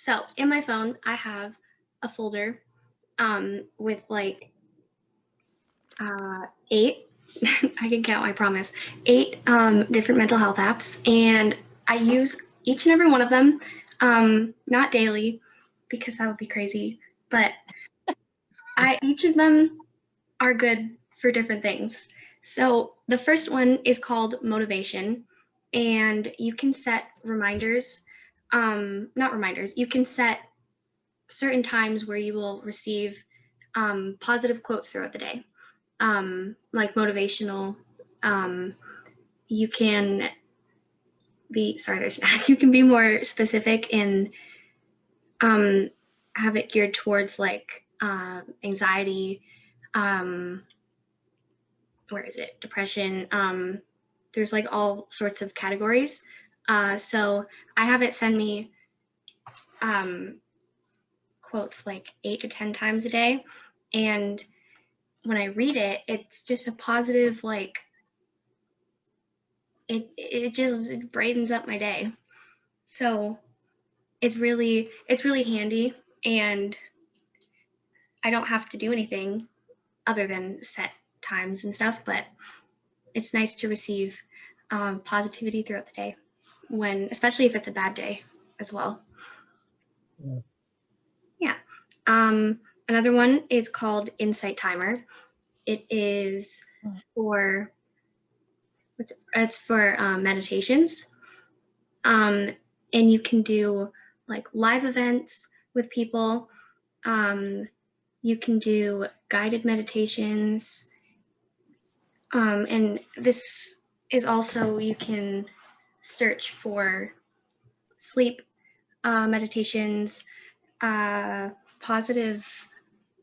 So in my phone, I have a folder with like 8, I can count, I promise, 8 different mental health apps. And I use each and every one of them, not daily because that would be crazy, but each of them are good for different things. So the first one is called motivation, and you can set reminders, not reminders, you can set certain times where you will receive positive quotes throughout the day, like motivational. You can be, sorry, there's you can be more specific and have it geared towards like anxiety, where is it? Depression. There's like all sorts of categories. So I have it send me quotes like 8 to 10 times a day. And when I read it, it's just a positive, like, it brightens up my day. So it's really handy, and I don't have to do anything other than set times and stuff, but it's nice to receive positivity throughout the day, especially if it's a bad day as well. Yeah. Another one is called Insight Timer. It is for meditations, and you can do like live events with people. You can do guided meditations, and this is also, you can search for sleep meditations, positive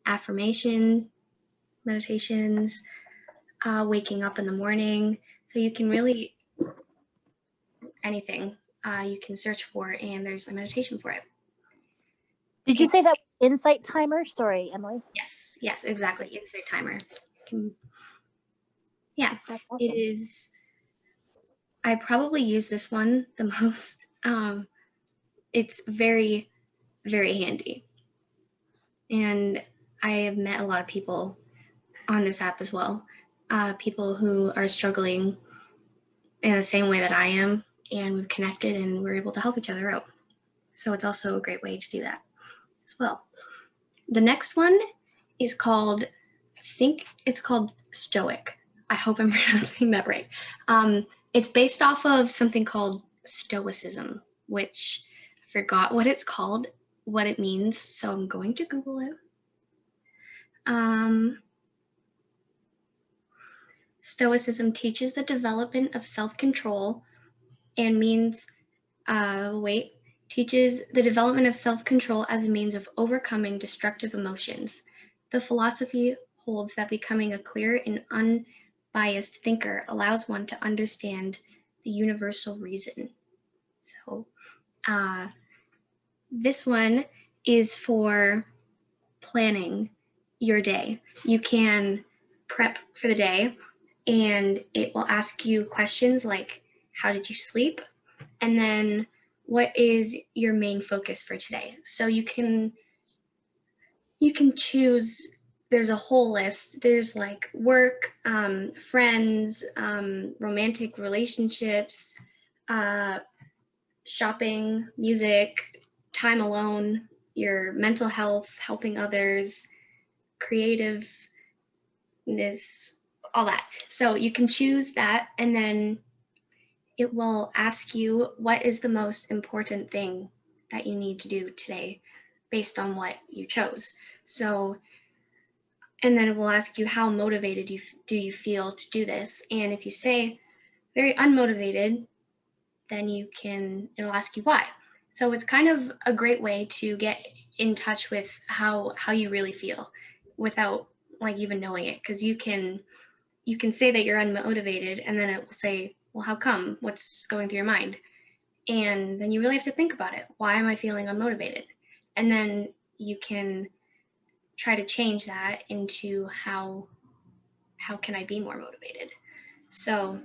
affirmation meditations, waking up in the morning. So you can really, anything you can search for, and there's a meditation for it. Did you say that Insight Timer? Sorry, Emily. Yes, exactly. Insight Timer. Yeah, that's awesome. It is. I probably use this one the most. It's very, very handy. And I have met a lot of people on this app as well. People who are struggling in the same way that I am, and we've connected and we're able to help each other out. So it's also a great way to do that as well. The next one is called, I think it's called Stoic. I hope I'm pronouncing that right. It's based off of something called Stoicism, which I forgot what it's called, what it means, so I'm going to Google it. Stoicism teaches the development of self-control and teaches the development of self-control as a means of overcoming destructive emotions. The philosophy holds that becoming a clear and unbiased thinker allows one to understand the universal reason. So this one is for planning your day. You can prep for the day, and it will ask you questions like, how did you sleep? And then, what is your main focus for today? So you can choose, there's a whole list. There's like work, friends, romantic relationships, shopping, music, time alone, your mental health, helping others, creativeness, all that. So you can choose that, and then it will ask you what is the most important thing that you need to do today based on what you chose. So, and then it will ask you how motivated do you feel to do this. And if you say very unmotivated, then it'll ask you why. So it's kind of a great way to get in touch with how you really feel without like even knowing it, because you can say that you're unmotivated, and then it will say, well, how come? What's going through your mind? And then you really have to think about it. Why am I feeling unmotivated? And then you can try to change that into how can I be more motivated? So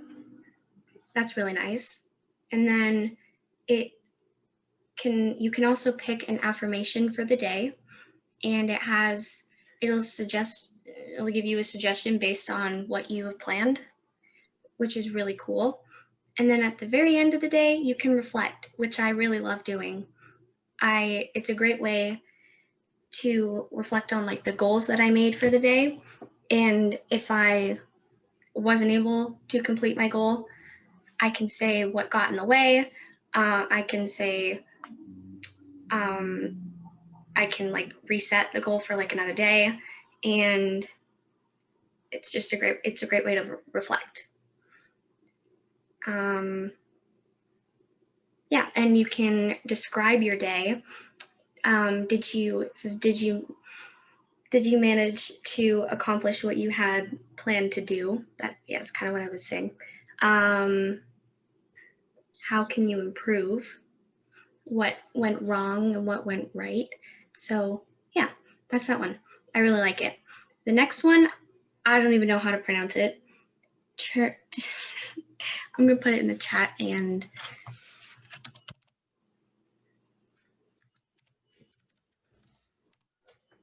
that's really nice. And then it you can also pick an affirmation for the day, and it'll give you a suggestion based on what you have planned, which is really cool. And then at the very end of the day, you can reflect, which I really love doing. It's a great way to reflect on like the goals that I made for the day. And if I wasn't able to complete my goal, I can say what got in the way. I can say, I can like reset the goal for like another day. And it's a great way to reflect. Yeah, and you can describe your day. Did you manage to accomplish what you had planned to do? That's kind of what I was saying. How can you improve? What went wrong and what went right? So yeah, that's that one. I really like it. The next one, I don't even know how to pronounce it. I'm gonna put it in the chat and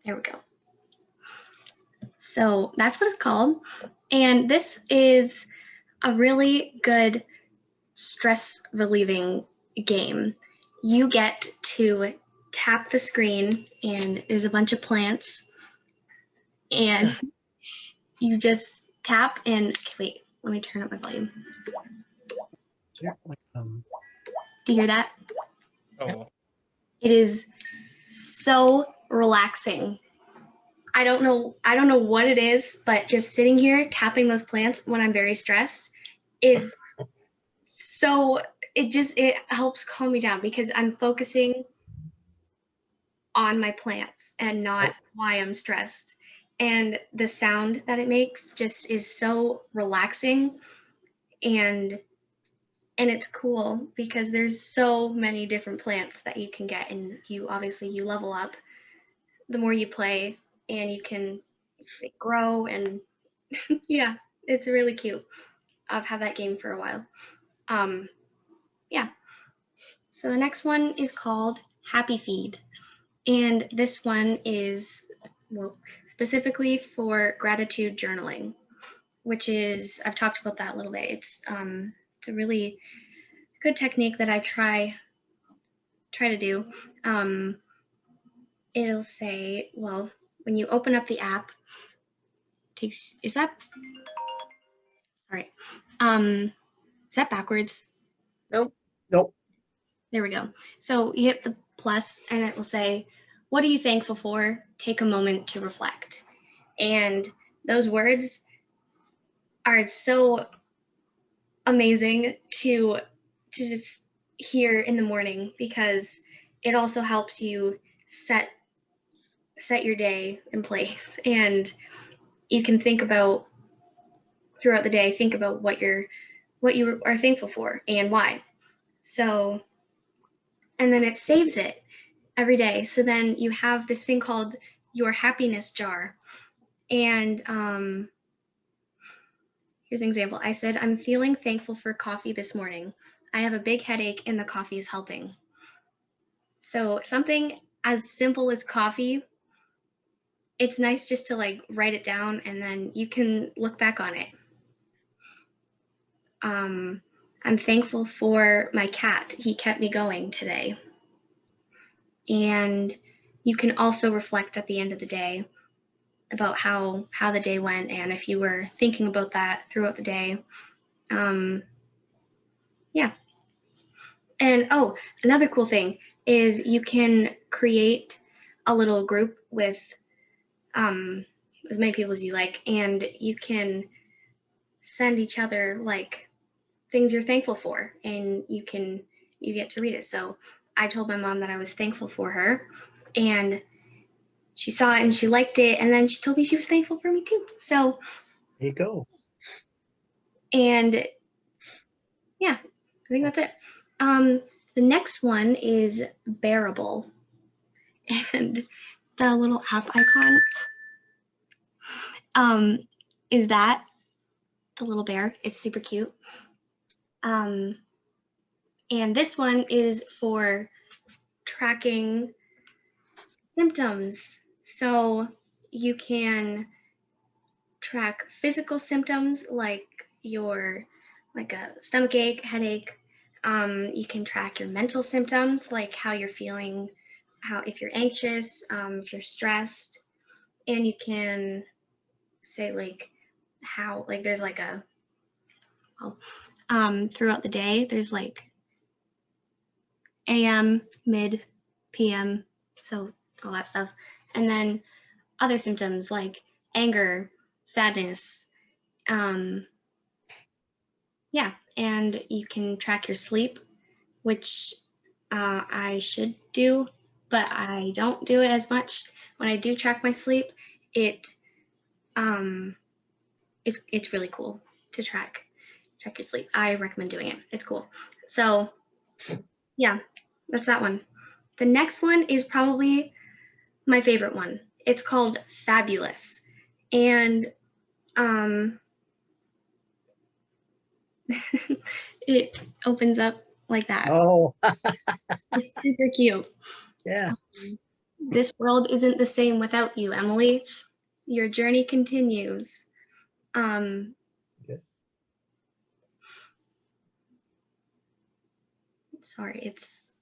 there we go. So that's what it's called. And this is a really good stress relieving game. You get to tap the screen and there's a bunch of plants and you just tap and wait, let me turn up my volume. Yeah. Do you hear that? Oh. It is so relaxing. I don't know what it is, but just sitting here tapping those plants when I'm very stressed is so it helps calm me down because I'm focusing on my plants and not why I'm stressed. And the sound that it makes just is so relaxing and it's cool because there's so many different plants that you can get and you level up the more you play and you can grow and yeah, it's really cute. I've had that game for a while. Yeah. So the next one is called Happy Feed. And this one is specifically for gratitude journaling, which is, I've talked about that a little bit. It's a really good technique that I try to do. It'll say, well, when you open up the app, is that backwards? Nope. There we go. So you hit the plus and it will say, what are you thankful for? Take a moment to reflect. And those words are so amazing to just hear in the morning because it also helps you set your day in place and you can think about throughout the day, think about what you are thankful for and why. So, and then it saves it every day. So then you have this thing called your happiness jar. And here's an example. I said, I'm feeling thankful for coffee this morning. I have a big headache and the coffee is helping. So something as simple as coffee, it's nice just to like write it down and then you can look back on it. I'm thankful for my cat. He kept me going today. And you can also reflect at the end of the day about how the day went and if you were thinking about that throughout the day. Yeah. And another cool thing is you can create a little group with as many people as you like, and you can send each other like things you're thankful for, and you get to read it. So I told my mom that I was thankful for her, and she saw it and she liked it, and then she told me she was thankful for me too. So There you go. And yeah, I think that's it. The next one is Bearable, and the little app icon is that the little bear. It's super cute. And this one is for tracking symptoms. So you can track physical symptoms like a stomach ache, headache. You can track your mental symptoms like how you're feeling, if you're anxious, if you're stressed, and you can say there's throughout the day there's AM, mid, PM, so all that stuff, and then other symptoms like anger, sadness. Yeah, and you can track your sleep, which I should do, but I don't do it as much. When I do track my sleep, it's really cool to track your sleep. I recommend doing it. It's cool. So yeah, that's that one. The next one is probably my favorite one. It's called Fabulous, and it opens up like that. Oh, It's super cute. yeah. This world isn't the same without you, Emily. Your journey continues. Okay. Sorry, it's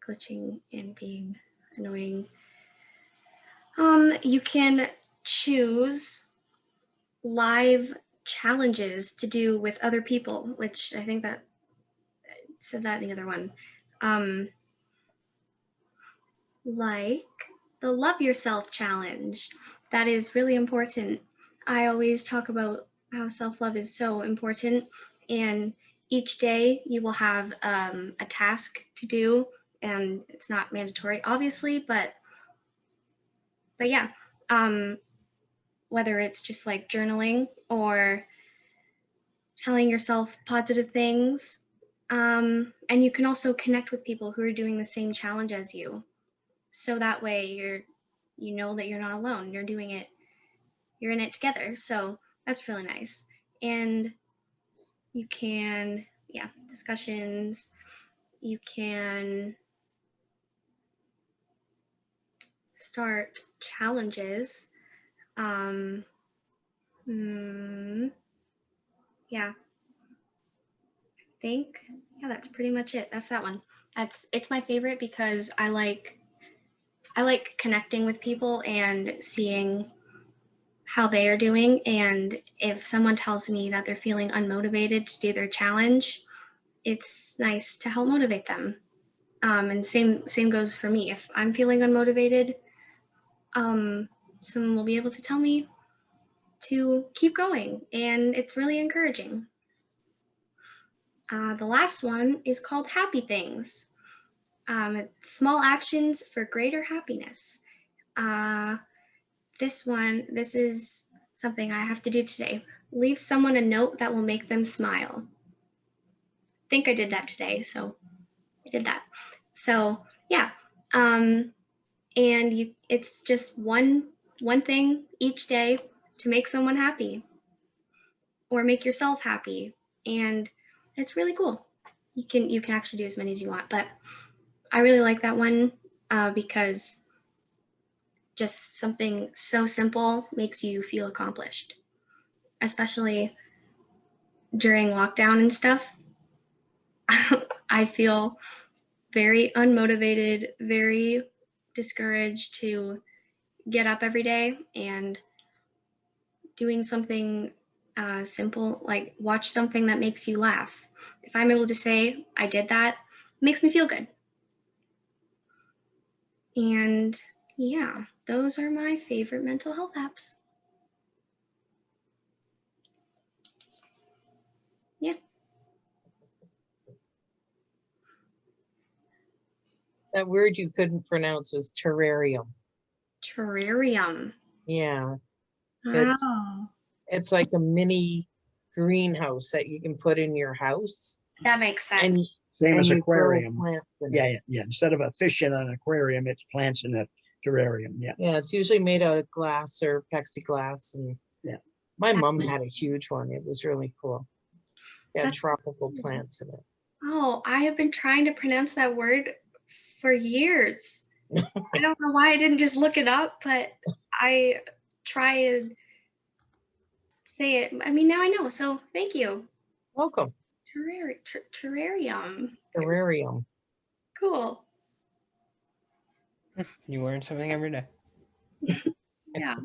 glitching and being annoying. You can choose live challenges to do with other people, which I think that said that in the other one. Like the Love Yourself Challenge. That is really important. I always talk about how self-love is so important, and each day you will have a task to do, and it's not mandatory, obviously, but yeah, whether it's just like journaling or telling yourself positive things, and you can also connect with people who are doing the same challenge as you. So that way you know that you're not alone. You're doing it, you're in it together. So that's really nice. And you can, discussions, you can start challenges. Yeah, that's pretty much it. That's that one. It's my favorite because I like connecting with people and seeing how they are doing, and if someone tells me that they're feeling unmotivated to do their challenge, it's nice to help motivate them. And same goes for me. If I'm feeling unmotivated, someone will be able to tell me to keep going, and it's really encouraging. The last one is called Happy Things. Small actions for greater happiness. This is something I have to do today. Leave someone a note that will make them smile. I think I did that today, so I did that. So yeah, and it's just one thing each day to make someone happy or make yourself happy, and it's really cool. You can actually do as many as you want, but I really like that one because just something so simple makes you feel accomplished, especially during lockdown and stuff. I feel very unmotivated, very discouraged to get up every day, and doing something simple like watch something that makes you laugh. If I'm able to say I did that, it makes me feel good. And yeah, those are my favorite mental health apps. Yeah. That word you couldn't pronounce was terrarium. Terrarium. Yeah. Oh. It's like a mini greenhouse that you can put in your house. That makes sense. And Same as you grow aquarium. plants in Yeah, it. yeah. Instead of a fish in an aquarium, it's plants in a terrarium. Yeah. Yeah, it's usually made out of glass or plexiglass. And yeah, my mom had a huge one. It was really cool. Yeah, That's tropical plants in it. Oh, I have been trying to pronounce that word for years. I don't know why I didn't just look it up, but I try to say it. I mean, now I know. So thank you. Welcome. Terrarium. Terrarium. Cool. You learn something every day. Yeah.